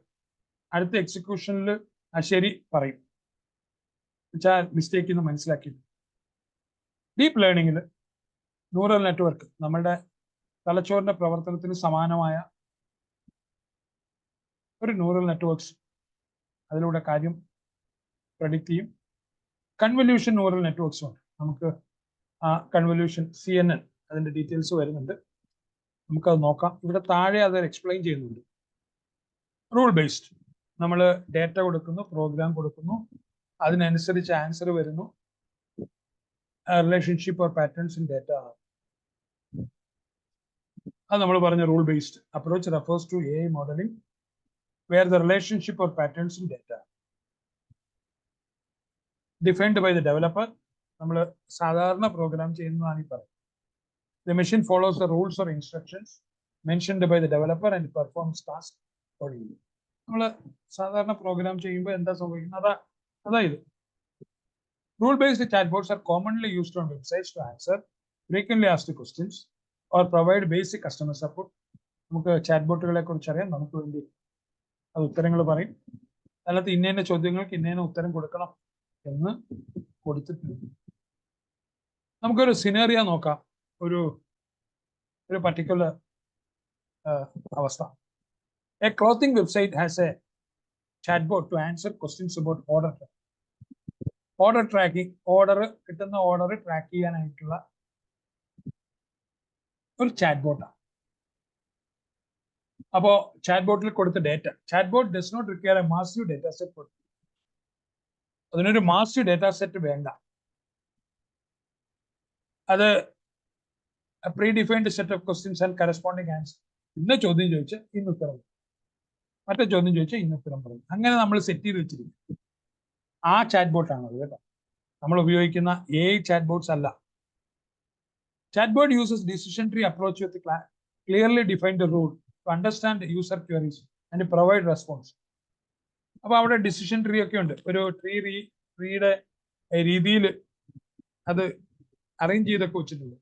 അടുത്ത എക്സിക്യൂഷനിൽ ആ ശരി പറയും, വെച്ചാൽ മിസ്റ്റേക്ക് എന്ന് മനസ്സിലാക്കി. ഡീപ്പ് ലേണിംഗിൽ ന്യൂറൽ നെറ്റ്വർക്ക്, നമ്മുടെ തലച്ചോറിന്റെ പ്രവർത്തനത്തിന് സമാനമായ ഒരു ന്യൂറൽ നെറ്റ്വർക്ക്സ്, അതിലൂടെ കാര്യം പ്രഡിക്റ്റ് ചെയ്യും. കൺവല്യൂഷൻ ന്യൂറൽ നെറ്റ്വർക്ക്സും ഉണ്ട്. നമുക്ക് ആ കൺവല്യൂഷൻ CNN അതിന്റെ ഡീറ്റെയിൽസ് വരുന്നുണ്ട്, നമുക്കത് നോക്കാം. ഇവിടെ താഴെ അത് എക്സ്പ്ലെയിൻ ചെയ്യുന്നുണ്ട്. റൂൾ ബേസ്ഡ്, നമ്മൾ ഡേറ്റ കൊടുക്കുന്നു, പ്രോഗ്രാം കൊടുക്കുന്നു, അതിനനുസരിച്ച് ആൻസർ വരുന്നു. Relationship or patterns in data, അത് നമ്മൾ പറഞ്ഞ rule based approach refers to AI modelling where the relationship or patterns in data defined by the developer, നമ്മൾ സാധാരണ പ്രോഗ്രാം ചെയ്യുന്നതാണ് ഈ പറയുന്നത്. The machine follows the rules or instructions mentioned by the developer and performs task accordingly. നമ്മൾ സാധാരണ programme ചെയ്യുമ്പോൾ എന്താ സംഭവിക്കുന്നത്, അതായത് rule based chatbots are commonly used on websites to answer frequently asked questions or provide basic customer support. നമുക്ക് ചാറ്റ്ബോട്ടുകളെ കുറിച്ച് അറിയാം, നമുക്ക് വേണ്ടി അത് ഉത്തരങ്ങൾ പറയും. അതിനകത്ത് ഇന്ന ചോദ്യങ്ങൾക്ക് ഇന്ന ഉത്തരം കൊടുക്കണം എന്ന് കൊടുത്തിട്ടുണ്ട്. നമുക്കൊരു സിനേറിയ നോക്കാം, ഒരു പർട്ടിക്കുലർ അവസ്ഥ. A clothing website has a chatbot to answer questions about order tracking. Order കിട്ടുന്ന ഓർഡർ ട്രാക്ക് ചെയ്യാനായിട്ടുള്ള ഒരു ചാറ്റ്ബോട്ടാണ്. അപ്പോ ചാറ്റ്ബോട്ടിൽ കൊടുത്ത data, chatbot does not require a massive data set. അതിനൊരു മാസീവ് ഡേറ്റ സെറ്റ് വേണ്ട. അത് predefined set of questions and corresponding answer. ഇന്ന ചോദ്യം ചോദിച്ച് ഇന്ന് ഉത്തരം, മറ്റേ ചോദ്യം ചോദിച്ചാൽ ഇന്ന് ഉത്തരം പറയും. അങ്ങനെ നമ്മൾ സെറ്റ് ചെയ്ത് വെച്ചിരിക്കും. ആ ചാറ്റ്ബോട്ടാണ് അത് കേട്ടോ. നമ്മൾ ഉപയോഗിക്കുന്ന AI ചാറ്റ്ബോട്ട്സ് അല്ല. Chatbot uses decision tree approach with clearly defined rule to understand user queries and provide response. അപ്പൊ അവിടെ ഡിസിഷൻ ട്രീ ഒക്കെ ഉണ്ട്. ഒരു ട്രീയുടെ രീതിയിൽ അത് അറേഞ്ച് ചെയ്തൊക്കെ വെച്ചിട്ടുണ്ട്.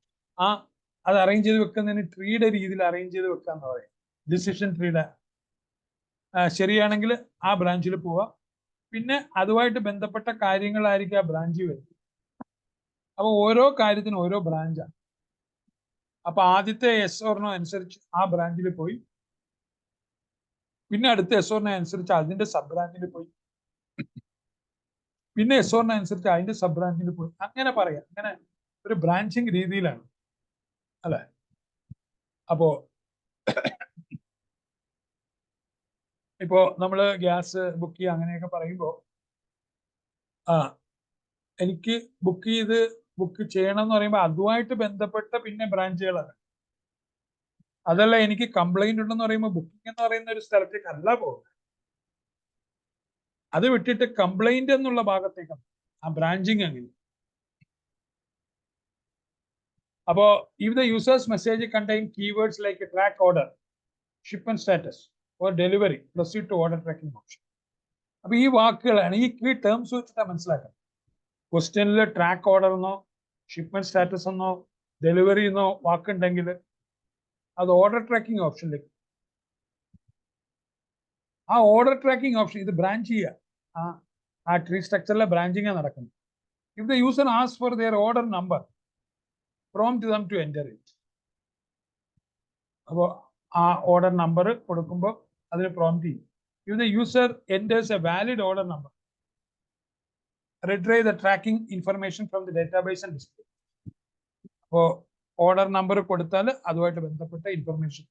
അത് അറേഞ്ച് ചെയ്ത് വെക്കുന്നതിന് ട്രീയുടെ രീതിയിൽ അറേഞ്ച് ചെയ്ത് വെക്കാന്ന് പറയും. ഡിസിഷൻ ട്രീയുടെ ശരിയാണെങ്കിൽ ആ ബ്രാഞ്ചിൽ പോവുക, പിന്നെ അതുമായിട്ട് ബന്ധപ്പെട്ട കാര്യങ്ങളായിരിക്കും ആ ബ്രാഞ്ചിൽ വരുന്നത്. അപ്പൊ ഓരോ കാര്യത്തിനും ഓരോ ബ്രാഞ്ചാണ്. അപ്പൊ ആദ്യത്തെ യെസ് ഓർ നോ അനുസരിച്ച് ആ ബ്രാഞ്ചിൽ പോയി, പിന്നെ അടുത്ത യെസ് ഓർ നോ അനുസരിച്ച് അതിന്റെ സബ് ബ്രാഞ്ചിൽ പോയി, പിന്നെ യെസ് ഓർ നോ അനുസരിച്ച് അതിന്റെ സബ് ബ്രാഞ്ചിൽ പോയി. അങ്ങനെ പറയാം. അങ്ങനെ ഒരു ബ്രാഞ്ചിങ് രീതിയിലാണ് അല്ലെ. അപ്പോ ഇപ്പോ നമ്മള് ഗ്യാസ് ബുക്ക് ചെയ്യുക അങ്ങനെയൊക്കെ പറയുമ്പോ എനിക്ക് ബുക്ക് ചെയ്യണം എന്ന് പറയുമ്പോൾ അതുമായിട്ട് ബന്ധപ്പെട്ട പിന്നെ ബ്രാഞ്ചുകളാണ്. അതല്ല എനിക്ക് കംപ്ലൈന്റ് ഉണ്ടെന്ന് പറയുമ്പോൾ ബുക്കിംഗ് എന്ന് പറയുന്ന ഒരു സ്ഥലത്തേക്ക് അല്ല പോകുന്നത്. അത് വിട്ടിട്ട് കംപ്ലൈന്റ് എന്നുള്ള ഭാഗത്തേക്കാണ് ആ ബ്രാഞ്ചിങ്. അങ്ങനെ അപ്പോ if the user's message contain keywords like a track order, shipment status, or delivery, proceed to order tracking option. അപ്പോൾ ഈ വാക്കുകളാണ് ഈ കീ ടേംസ് വെച്ചിട്ടാണ് മനസ്സിലാക്കുന്നത്. ക്വസ്റ്റ്യനിൽ ട്രാക്ക് ഓർഡർ എന്നോ ഷിപ്മെന്റ് സ്റ്റാറ്റസ് എന്നോ ഡെലിവറി എന്നോ വാക്കുണ്ടെങ്കിൽ അത് ഓർഡർ ട്രാക്കിംഗ് ഓപ്ഷനിലേക്ക്. ആ ഓർഡർ ട്രാക്കിംഗ് ഓപ്ഷൻ ഇത് ബ്രാഞ്ച് ചെയ്യുക. ആ ട്രീ സ്ട്രക്ചറിലെ ബ്രാഞ്ചിങ് നടക്കുന്നത്. If the user ask for their order number, prompt them to enter it. അപ്പോൾ ആ ഓർഡർ നമ്പർ കൊടുക്കുമ്പോൾ അതിന് പ്രോംപ്റ്റ് ചെയ്യും. If the user enters a valid order number, retrieve the tracking information from the database and display. അപ്പോൾ order number കൊടുത്താൽ അതുമായിട്ട് ബന്ധപ്പെട്ട information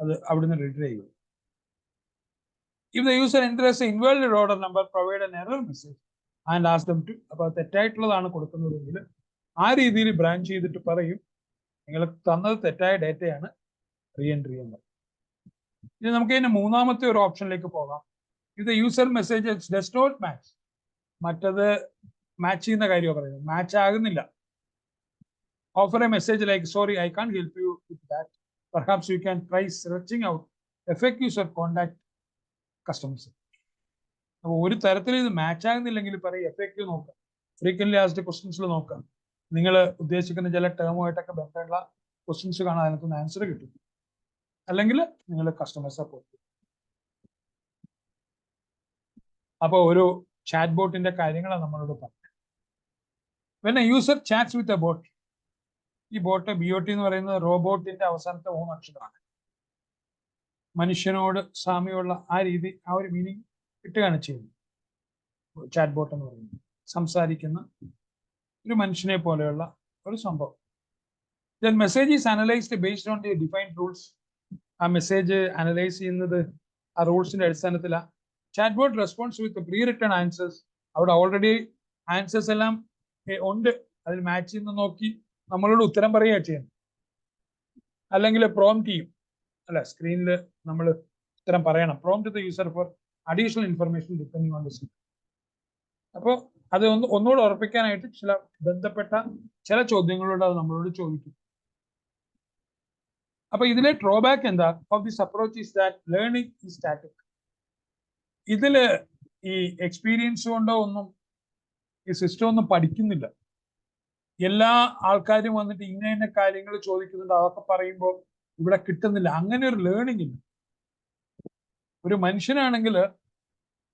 അത് അവിടുന്ന് റിട്രീവ് ചെയ്യും. If the user enters an invalid order number, provide an error message and ask them to. അപ്പോൾ തെറ്റായിട്ടുള്ളതാണ് കൊടുക്കുന്നതെങ്കിൽ ആ രീതിയിൽ ബ്രാഞ്ച് ചെയ്തിട്ട് പറയും നിങ്ങൾ തന്നത് തെറ്റായ ഡേറ്റയാണ്, റീ എൻട്രി എന്ന്. ഇനി നമുക്ക് ഇതിന്റെ മൂന്നാമത്തെ ഒരു ഓപ്ഷനിലേക്ക് പോകാം. If the user message does not match, മറ്റത് മാച്ച് ചെയ്യുന്ന കാര്യമാണ് പറയുന്നത്, മാച്ച് ആകുന്നില്ല. Offer a message like, sorry, I can't help you with that. Perhaps you can try searching out FAQs or contact customers. അപ്പോൾ ഒരു തരത്തിൽ ഇത് മാച്ച് ആകുന്നില്ലെങ്കിൽ പറയും FAQ നോക്കാം, ഫ്രീക്വന്റ്ലി ആസ്ക്ഡ് ക്വസ്റ്റ്യൻസിൽ നോക്കാം. നിങ്ങൾ ഉദ്ദേശിക്കുന്ന ചില ടേമുമായിട്ടൊക്കെ ബന്ധമുള്ള ക്വസ്റ്റ്യൻസ് കാണാൻ അതിനകത്തുനിന്ന് ആൻസർ കിട്ടും. അല്ലെങ്കിൽ നിങ്ങൾ കസ്റ്റമർ സപ്പോർട്ട്. അപ്പോൾ ഒരു ചാറ്റ് ബോട്ടിന്റെ കാര്യങ്ങളാണ് നമ്മളോട് പറഞ്ഞത്. when a user chats with a bot, ഈ ബോട്ട് BOT എന്ന് പറയുന്നത് റോബോട്ടിന്റെ അവസാനത്തെ 3 അക്ഷരമാണ്. മനുഷ്യനോട് സാമ്യമുള്ള ആ രീതി, ആ ഒരു മീനിങ് കിട്ടുകയാണ് ചെയ്യുന്നത്. ചാറ്റ് ബോട്ട് എന്ന് പറയുന്നത് സംസാരിക്കുന്ന ഒരു മനുഷ്യനെ പോലെയുള്ള ഒരു സംഭവം. Then message is analyzed based on the defined rules. ആ മെസ്സേജ് അനലൈസ് ചെയ്യുന്നത് ആ റൂൾസിന്റെ അടിസ്ഥാനത്തിലാണ്. ചാറ്റ് ബോട്ട് റെസ്പോൺസ് വിത്ത് പ്രീ റിട്ടേൺ ആൻസേഴ്സ്. അവിടെ ഓൾറെഡി ആൻസേഴ്സ് എല്ലാം ഉണ്ട്, അതിൽ മാച്ച് ചെയ്യുന്ന നോക്കി നമ്മളോട് ഉത്തരം പറയുക ചെയ്യുന്നത്. അല്ലെങ്കിൽ പ്രോംപ്റ്റ് ചെയ്യും, അല്ല സ്ക്രീനിൽ നമ്മൾ ഉത്തരം പറയണം. Prompt the user for additional information depending on the system. അപ്പോൾ അത് ഒന്നുകൂടെ ഉറപ്പിക്കാനായിട്ട് ചില ബന്ധപ്പെട്ട ചില ചോദ്യങ്ങളോട് അത് നമ്മളോട് ചോദിക്കും. അപ്പൊ ഇതിലെ ഡ്രോബാക്ക് എന്താ of this approach is that learning is static. ഇതില് ഈ എക്സ്പീരിയൻസ് കൊണ്ടോ ഒന്നും ഈ സിസ്റ്റം ഒന്നും പഠിക്കുന്നില്ല. എല്ലാ ആൾക്കാരും വന്നിട്ട് ഇന്ന കാര്യങ്ങൾ ചോദിക്കുന്നുണ്ട്, അതൊക്കെ പറയുമ്പോൾ ഇവിടെ കിട്ടുന്നില്ല. അങ്ങനെ ഒരു ലേണിംഗ് ഇല്ല. ഒരു മനുഷ്യനാണെങ്കിൽ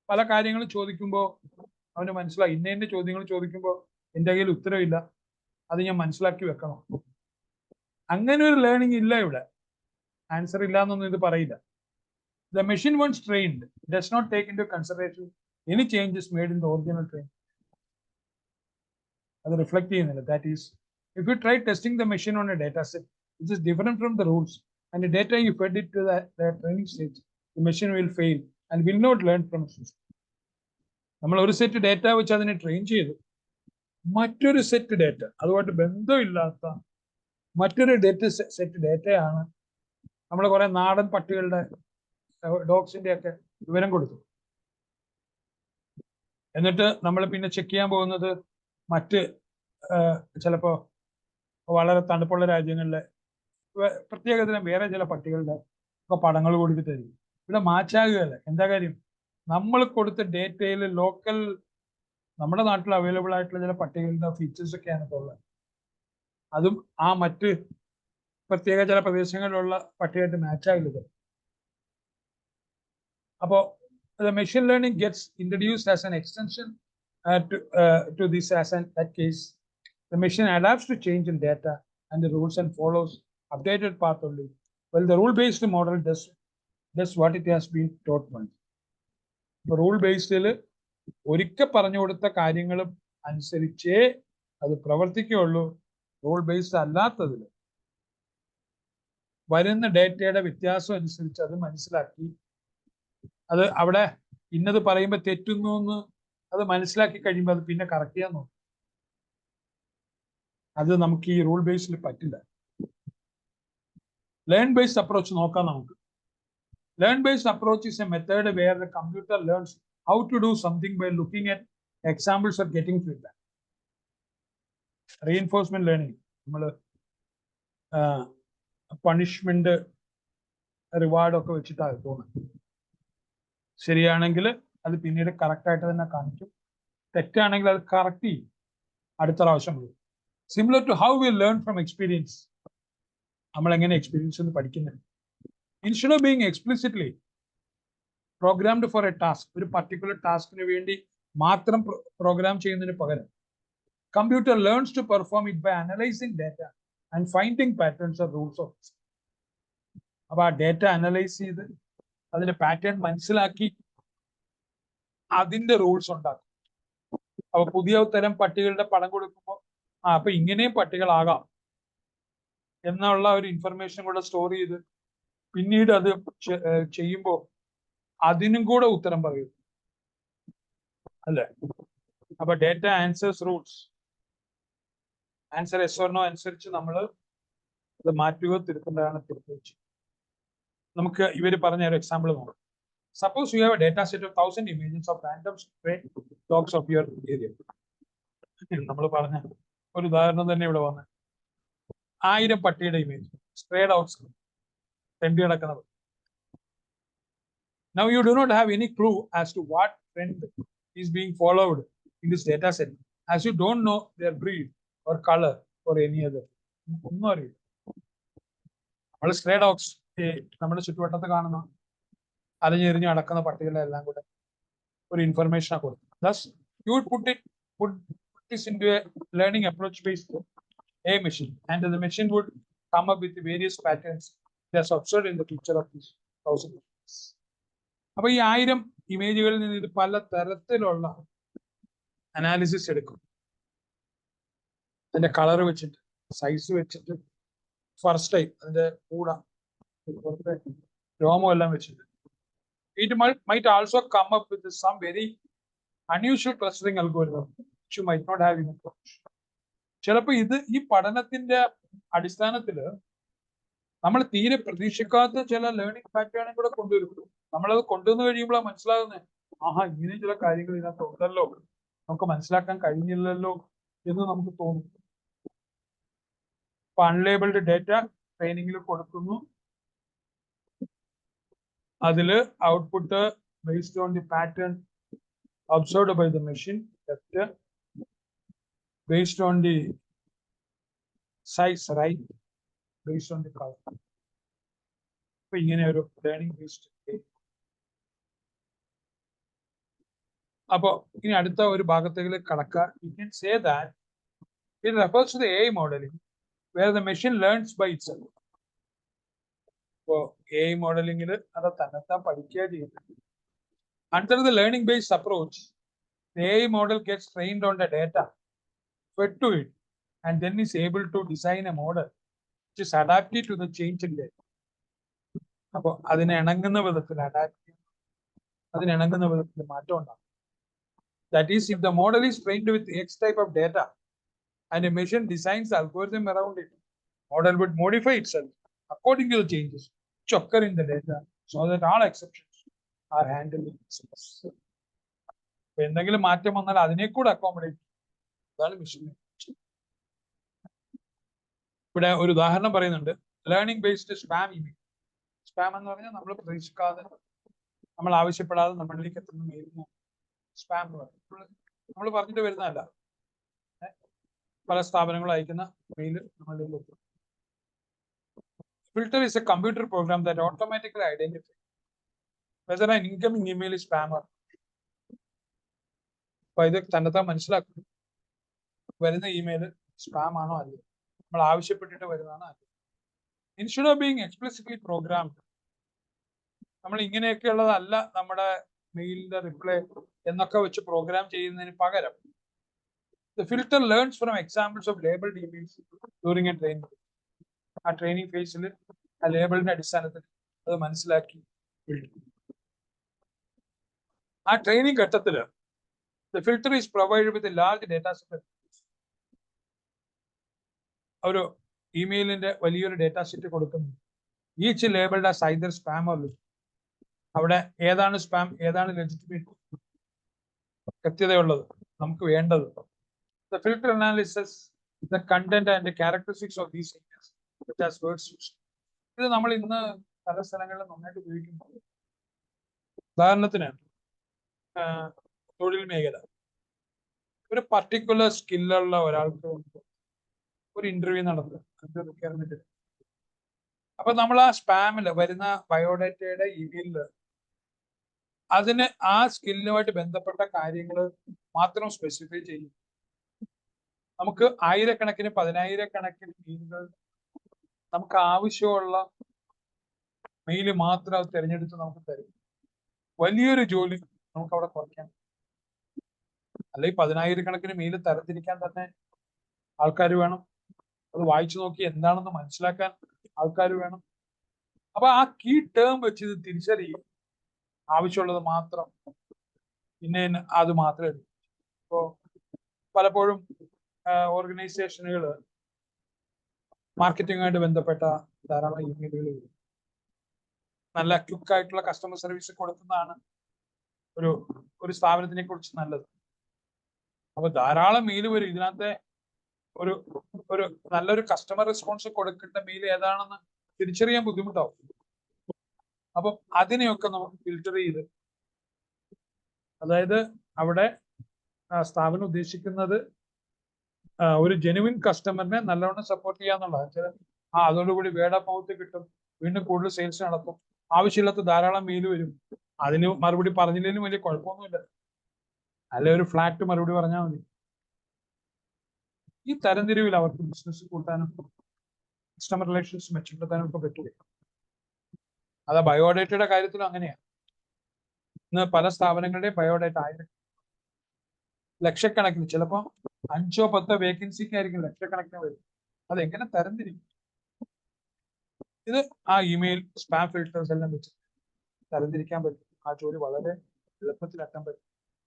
പല കാര്യങ്ങൾ ചോദിക്കുമ്പോൾ അവന് മനസ്സിലായി, ഇന്ന ചോദ്യങ്ങൾ ചോദിക്കുമ്പോൾ എൻ്റെ കയ്യിൽ ഉത്തരവില്ല, അത് ഞാൻ മനസ്സിലാക്കി വെക്കണം. അങ്ങനെ ഒരു ലേണിംഗ് ഇല്ല ഇവിടെ. ആൻസർ ഇല്ല എന്നൊന്നും ഇത് പറയില്ല. The machine once trained does not take into consideration any changes made in the original training. അത് റിഫ്ലക്ട് ചെയ്യുന്നില്ല. That is, if you try testing the machine on a data set which is different from the rules and the data you fed it to the training stage, the machine will fail and will not learn from it. നമ്മൾ ഒരു set data വെച്ച് അതിനെ train ചെയ്തു, മറ്റൊരു set data അതുമായിട്ട് ബന്ധമില്ലാത്ത മറ്റൊരു set ഡേറ്റയാണ് നമ്മൾ കുറെ നാടൻ പട്ടികളുടെ ഡോഗ്സിന്റെ ഒക്കെ വിവരം കൊടുത്തു. എന്നിട്ട് നമ്മൾ പിന്നെ ചെക്ക് ചെയ്യാൻ പോകുന്നത് മറ്റ് ചിലപ്പോൾ വളരെ തണുപ്പുള്ള രാജ്യങ്ങളിലെ പ്രത്യേകതരം വേറെ ചില പട്ടികളുടെ ഒക്കെ പടങ്ങൾ കൊടുത്തിട്ടായിരിക്കും. ഇവിടെ മാച്ചാകുകയല്ല. എന്താ കാര്യം? നമ്മൾ കൊടുത്ത ഡേറ്റയിൽ ലോക്കൽ നമ്മുടെ നാട്ടിൽ അവൈലബിൾ ആയിട്ടുള്ള ചില പട്ടികളുടെ ഫീച്ചേഴ്സ് ഒക്കെയാണ് ഉള്ളത്. അതും ആ മറ്റ് പ്രത്യേക ചില പ്രദേശങ്ങളിലുള്ള പട്ടിയായിട്ട് മാച്ചാകില്ല. അപ്പോൾ the machine learning gets introduced as an extension to this. As in that case, the machine adapts to change in data and the rules and follows updated path only, while the rule-based model does what it has been taught once. Rule ബേസ്ഡിൽ ഒരിക്കൽ പറഞ്ഞു കൊടുത്ത കാര്യങ്ങളും അനുസരിച്ചേ അത് പ്രവർത്തിക്കുകയുള്ളൂ. Rule based അല്ലാത്തതിൽ വരുന്ന ഡേറ്റയുടെ വ്യത്യാസം അനുസരിച്ച് അത് മനസ്സിലാക്കി, അത് അവിടെ ഇന്നത് പറയുമ്പോൾ തെറ്റുന്നു എന്ന് അത് മനസ്സിലാക്കി കഴിയുമ്പോൾ അത് പിന്നെ കറക്റ്റ് ചെയ്യാൻ നോക്കും. അത് നമുക്ക് ഈ റൂൾ ബേസ്ഡിൽ പറ്റില്ല. ലേൺ ബേസ്ഡ് അപ്രോച്ച് നോക്കാം നമുക്ക്. Learn based approach is a method where the computer learns how to do something by looking at examples or getting feedback. Reinforcement learning, punishment റിവാർഡൊക്കെ വെച്ചിട്ടാണ് തോന്നുന്നത്. ശരിയാണെങ്കിൽ അത് പിന്നീട് കറക്റ്റായിട്ട് തന്നെ കാണിക്കും, തെറ്റാണെങ്കിൽ അത് കറക്റ്റ് ചെയ്യും അടുത്ത പ്രാവശ്യം വരും. Similar to how we learn from experience. നമ്മൾ എങ്ങനെ എക്സ്പീരിയൻസ് എന്ന് പഠിക്കുന്നത്. Instead of being explicitly programmed for a task, ഒരു പർട്ടിക്കുലർ ടാസ്കിന് വേണ്ടി മാത്രം പ്രോഗ്രാം ചെയ്യുന്നതിന് പകരം computer learns to perform it by analysing data and finding patterns of rules of. അപ്പൊ ആ ഡാറ്റ അനലൈസ് ചെയ്ത് അതിന്റെ പാറ്റേൺ മനസ്സിലാക്കി അതിന്റെ റൂൾസ് ഉണ്ടാക്കും. അപ്പൊ പുതിയ തരം പട്ടികളുടെ പടം കൊടുക്കുമ്പോൾ അപ്പൊ ഇങ്ങനെയും പട്ടികളാകാം എന്നുള്ള ഒരു ഇൻഫർമേഷൻ കൂടെ സ്റ്റോർ ചെയ്ത് പിന്നീട് അത് ചെയ്യുമ്പോൾ അതിനും കൂടെ ഉത്തരം പറയും അല്ലെ. അപ്പൊ data answers rules, answer yes or no അനുസരിച്ച് നമ്മൾ അത് മാറ്റുകയോ തിരുത്തേണ്ടതാണ് തിരുത്തി. നമുക്ക് ഇവര് പറഞ്ഞ ഒരു എക്സാമ്പിൾ നോക്കാം. Suppose you have a data set of 1000 images of random stray dogs of your area. നമ്മൾ പറഞ്ഞ ഒരു ഉദാഹരണം തന്നെ ഇവിടെ വന്ന 1000 പട്ടിയുടെ ഇമേജ്, സ്ട്രേ ഡോഗ്സ്, തെണ്ടി നടക്കുന്നത്. Now you do not have any clue as to what trend is being followed in this data set, as you don't know their breed or color or any other. ഒന്നും അറിയില്ല. നമ്മൾ stray dogs നമ്മുടെ ചുറ്റുവട്ടത്ത് കാണുന്ന അലഞ്ഞെറിഞ്ഞ് നടക്കുന്ന പട്ടികളെല്ലാം കൂടെ ഒരു ഇൻഫർമേഷനാണ് കൊടുക്കുന്നത്. Thus, you would put this into a learning approach based a machine, and the machine would come up with various patterns that's observed in the picture of these 1000 images. അപ്പൊ ഈ 1000 ഇമേജുകളിൽ നിന്ന് ഇത് പല തരത്തിലുള്ള അനാലിസിസ് എടുക്കും. അതിന്റെ കളർ വെച്ചിട്ട്, size വെച്ചിട്ട്, ഫസ്റ്റ് ടൈം അതിന്റെ കൂട രോമം എല്ലാം വെച്ചിട്ട്. It might also come up with some very unusual clustering algorithm which you might not have in approach. ചിലപ്പോൾ ഇത് ഈ പഠനത്തിന്റെ അടിസ്ഥാനത്തില് നമ്മൾ തീരെ പ്രതീക്ഷിക്കാത്ത ചില ലേണിംഗ് പാറ്റേണും കൂടെ കൊണ്ടുവരും. നമ്മളത് കൊണ്ടുവന്ന് കഴിയുമ്പോഴാണ് മനസ്സിലാകുന്നത്, ആഹാ ഇങ്ങനെ ചില കാര്യങ്ങൾ ഇതിനകത്ത് ഉണ്ടല്ലോ, നമുക്ക് മനസ്സിലാക്കാൻ കഴിഞ്ഞില്ലല്ലോ എന്ന് നമുക്ക് തോന്നും. ഇപ്പൊ അൺലേബിൾഡ് ഡേറ്റ ട്രെയിനിങ്ങിൽ കൊടുക്കുന്നു. അതില് output based on the pattern observed by the machine, based on the size, right, based on the color. അപ്പൊ ഇങ്ങനെ ഒരു ലേണിംഗ് ബേസ്ഡ്. അപ്പോ ഇനി അടുത്ത ഒരു ഭാഗത്തേക്ക് കടക്കുക. You can say that it refers to the AI modeling where the machine learns by itself. അപ്പോ AI മോഡലിംഗിൽ അത് തന്നെത്താൻ പഠിക്കുക ചെയ്യുന്നത്. Under the learning based approach, the AI model gets trained on the data fed to it and then is able to design a model which is adapted to the change in data. അപ്പോൾ അതിനെ ഇണങ്ങുന്ന വിധത്തിൽ അതിനിണങ്ങുന്ന വിധത്തിൽ മാറ്റം ഉണ്ടാകും. That is, if the model is trained with X type of data and a machine designs the algorithm around it, model would modify itself according to the changes which occur in the data so that all exceptions are handled in this. എന്തെങ്കിലും മാറ്റം വന്നാൽ അതിനെ കൂടെ accommodate. അതാണ് machine. ഇവിടെ ഒരു ഉദാഹരണം പറയുന്നുണ്ട്. Learning based spam email. Spam എന്ന് പറഞ്ഞാൽ നമ്മൾ പ്രതീക്ഷിക്കാതെ, നമ്മൾ ആവശ്യപ്പെടാതെ നമ്മളിലേക്ക് എത്തുന്ന മെയിലിന് സ്പാം എന്ന് പറയും. നമ്മൾ പറഞ്ഞിട്ട് വരുന്നതല്ല, പല സ്ഥാപനങ്ങളും അയക്കുന്ന മെയിൽ നമ്മളിലേക്ക് എത്തും. Filter is a computer program that automatically identifies whether an incoming email is spam or. അപ്പൊ ഇത് തന്നെത്താൻ മനസ്സിലാക്കും വരുന്ന ഇമെയിൽ സ്പാം ആണോ അല്ലയോ, നമ്മൾ ആവശ്യപ്പെട്ടിട്ട് വരുന്നതാണോ അല്ലയോ. Instead of being explicitly programmed, നമ്മൾ ഇങ്ങനെയൊക്കെയുള്ളതല്ല നമ്മുടെ മെയിലിന്റെ റിപ്ലൈ എന്നൊക്കെ വെച്ച് പ്രോഗ്രാം ചെയ്യുന്നതിന് പകരം the filter learns from examples of labeled emails during a training. ആ ട്രെയിനിങ് ഫേസിൽ ആ ലേബിളിന്റെ അടിസ്ഥാനത്തിൽ അത് മനസ്സിലാക്കി. ആ ട്രെയിനിങ് ഘട്ടത്തില് the filter is provided with a large data set. ഒരു ഇമെയിലിന്റെ വലിയൊരു ഡേറ്റാ സെറ്റ് കൊടുക്കുന്നു. Each labelled as either spam or legitimate. അവിടെ ഏതാണ് സ്പാം, ഏതാണ് ലെജിറ്റിമേറ്റ്, കൃത്യതയുള്ളത്, നമുക്ക് വേണ്ടത്. The filter analysis the content and the characteristics of these images such as words used. ഇത് നമ്മൾ ഇന്ന് പല സ്ഥലങ്ങളിലും നന്നായിട്ട് ഉപയോഗിക്കുന്നു. ഉദാഹരണത്തിന് തൊഴിൽ മേഖല, ഒരു പർട്ടിക്കുലർ സ്കില്ലുള്ള ഒരാൾക്ക് ഒരു ഇന്റർവ്യൂ നടത്തുക റിക്വയർമെന്റ്. അപ്പൊ നമ്മൾ ആ സ്പാമില് വരുന്ന ബയോഡേറ്റയുടെ ഇമെയിലില് അതിന് ആ സ്കില്ലുമായിട്ട് ബന്ധപ്പെട്ട കാര്യങ്ങൾ മാത്രം സ്പെസിഫൈ ചെയ്യും. നമുക്ക് ആയിരക്കണക്കിന് പതിനായിരക്കണക്കിന് മെയിലുകൾ നമുക്ക് ആവശ്യമുള്ള മെയില് മാത്രം അത് തിരഞ്ഞെടുത്ത് നമുക്ക് തരും. വലിയൊരു ജോലി നമുക്ക് അവിടെ കുറയ്ക്കാം. അല്ലെങ്കിൽ പതിനായിരക്കണക്കിന് മെയില് തരത്തിരിക്കാൻ തന്നെ ആൾക്കാർ വേണം. അത് വായിച്ചു നോക്കി എന്താണെന്ന് മനസ്സിലാക്കാൻ ആൾക്കാർ വേണം. അപ്പൊ ആ കീ ടേം വെച്ച് ഇത് തിരിച്ചറിയും. ആവശ്യമുള്ളത് മാത്രം പിന്നെ അത് മാത്രമേ എടുക്കൂ. ഇപ്പോ പലപ്പോഴും ഓർഗനൈസേഷനുകൾ മാർക്കറ്റിങ്ങുമായിട്ട് ബന്ധപ്പെട്ട ധാരാളം ഇമെയിലുകൾ വരും. നല്ല ക്വിക്കായിട്ടുള്ള കസ്റ്റമർ സർവീസ് കൊടുക്കുന്നതാണ് ഒരു സ്ഥാപനത്തിനെ കുറിച്ച് നല്ലത്. അപ്പൊ ധാരാളം മെയിൽ വരും. ഇതിനകത്തെ ഒരു നല്ലൊരു കസ്റ്റമർ റെസ്പോൺസ് കൊടുക്കേണ്ട മെയിൽ ഏതാണെന്ന് തിരിച്ചറിയാൻ ബുദ്ധിമുട്ടാവും. അപ്പം അതിനെയൊക്കെ നമുക്ക് ഫിൽറ്റർ ചെയ്ത്, അതായത് അവിടെ സ്ഥാപനം ഉദ്ദേശിക്കുന്നത് ഒരു ജെനുവിൻ കസ്റ്റമറിനെ നല്ലവണ്ണം സപ്പോർട്ട് ചെയ്യാന്നുള്ളതാണ്. അതോടുകൂടി വേർഡ് ഓഫ് മൗത്ത് കിട്ടും, വീണ്ടും കൂടുതൽ സെയിൽസ് നടത്തും. ആവശ്യമില്ലാത്ത ധാരാളം മെയിൽ വരും. അതിന് മറുപടി പറഞ്ഞില്ലെങ്കിലും വലിയ കുഴപ്പമൊന്നുമില്ല, അല്ലെ ഒരു ഫ്ലാറ്റ് മറുപടി പറഞ്ഞാൽ മതി. ഈ തരംതിരിവിൽ അവർക്ക് ബിസിനസ് കൂട്ടാനും കസ്റ്റമർ റിലേഷൻസ് മെച്ചപ്പെടുത്താനും ഒക്കെ പറ്റില്ല. അത് ബയോഡേറ്റയുടെ കാര്യത്തിലും അങ്ങനെയാണ്. ഇന്ന് പല സ്ഥാപനങ്ങളുടെയും ബയോഡേറ്റ ലക്ഷക്കണക്കിന്, ചിലപ്പോൾ 5 or 10 വേക്കൻസിക്കായിരിക്കും ലക്ഷക്കണക്കിന് വരും. അതെങ്ങനെ തരംതിരിക്കും? ഇത് ആ ഇമെയിൽ സ്പാം ഫിൽറ്റേഴ്സ് എല്ലാം വെച്ച് തരംതിരിക്കാൻ പറ്റും. ആ ജോലി വളരെ എളുപ്പത്തിലാക്കാൻ പറ്റും.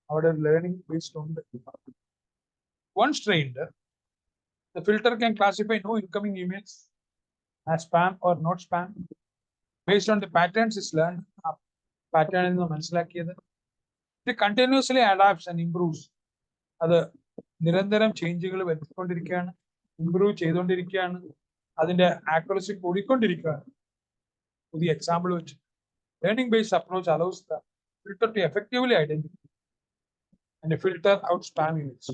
അവിടെ ഒരു ലേണിംഗ് ബേസ്ഡ് ഉണ്ട്. Once trained, the filter can classify no incoming emails as spam or not spam based on the patterns is learned. പാറ്റേണിൽ നിന്ന് മനസ്സിലാക്കിയത് ഇത് കണ്ടിന്യൂസ്ലി അഡാപ്റ്റ്സ് ആൻഡ് ഇംപ്രൂവ്സ്. അത് നിരന്തരം ചേഞ്ചുകൾ വരുത്തിക്കൊണ്ടിരിക്കുകയാണ്, ഇംപ്രൂവ് ചെയ്തുകൊണ്ടിരിക്കുകയാണ്, അതിന്റെ ആക്യുറസി കൂടിക്കൊണ്ടിരിക്കുകയാണ്. പുതിയ എക്സാമ്പിൾ വെച്ച് learning based approach allows the filter to effectively identify and filter out spam emails.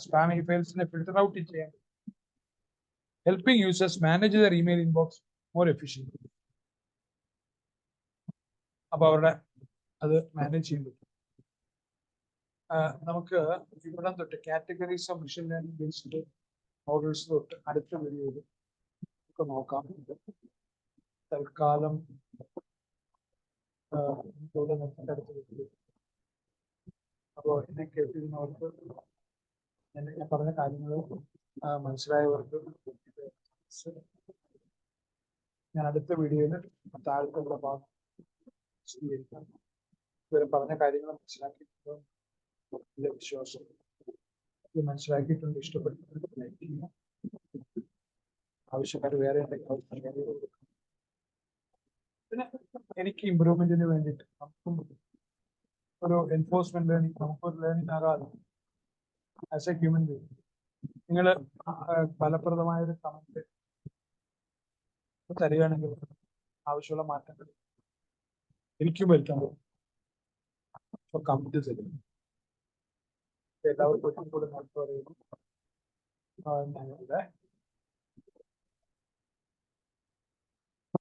Spam emails filter out ചെയ്യാൻ, helping users manage their email inbox more efficiently. അപ്പൊ അവരുടെ അത് മാനേജ് ചെയ്യാൻ പറ്റും. നമുക്ക് ഇവിടെ തൊട്ട് categories of machine learning based models തൊട്ട് അടുത്ത വീഡിയോയിൽ ഒക്കെ നോക്കാം. തൽക്കാലം അടുത്ത വീഡിയോ. അപ്പോൾ എന്നെ കേട്ടിരുന്നവർക്ക്, ഞാൻ പറഞ്ഞ കാര്യങ്ങൾ മനസ്സിലായവർക്ക് ഞാൻ അടുത്ത വീഡിയോയിൽ താഴത്തുള്ള ഭാഗം സ്വീകരിക്കാം. ഇവരെ പറഞ്ഞ കാര്യങ്ങൾ മനസ്സിലാക്കിയിട്ടുണ്ടോ നല്ല വിശ്വാസം. മനസ്സിലാക്കിയിട്ടുണ്ട്, ഇഷ്ടപ്പെട്ടിട്ടുണ്ട്, ലൈക്ക് ചെയ്യുക. ആവശ്യക്കാർ വേറെ എന്തെങ്കിലും പിന്നെ എനിക്ക് ഇമ്പ്രൂവ്മെന്റിന് വേണ്ടിയിട്ട് നമുക്കും ഒരു എൻഫോഴ്സ്മെന്റ് ലേണിംഗ്, നമുക്കൊരു ലേണിംഗ് ആകാതെ ആസ് എ ഹ്യൂമൻ ബീങ് നിങ്ങൾ ഫലപ്രദമായൊരു കമന്റ് തരികയാണെങ്കിൽ ആവശ്യമുള്ള മാറ്റങ്ങൾ എനിക്കും വരുത്താൻ പറ്റും. കമന്റ് തരും. എല്ലാവർക്കും കൂടെ നോട്ട് പറയുന്നു. ഞാനിവിടെ